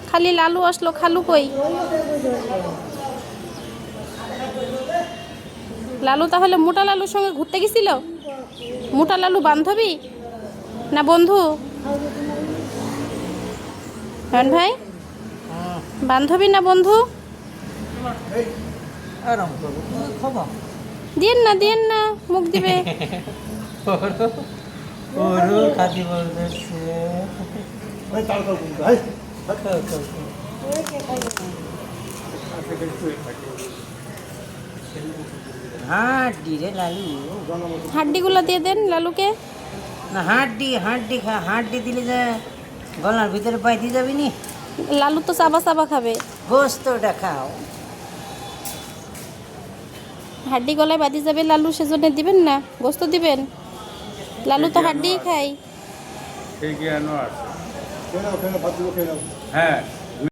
খালি লালু আসলো, খালু কই? লালু তাহলে মোটা লালুর সঙ্গে ঘুরতে গেছিল? মোটা লালু বান্ধবী না বন্ধু? রন ভাই, বান্ধবী না বন্ধু? দিয়েন না, দিয়েন না, মুখ দিবে। হাড্ডি রে লালু, হাড্ডিগুলো দিয়ে দেন লালুকে। না হাড্ডি হাড্ডি খা, হাড্ডি দিলে যে গলার ভিতরে পাইতে যাবি নি। লালু তো চাবা চাবা খাবে। গোস্তটা খাও। হাড্ডি গলায় বাঁধি যাবে লালু, সেজন্য দিবেন না, গোস্ত দিবেন। লালু তো হাড্ডিই খায়। হ্যাঁ।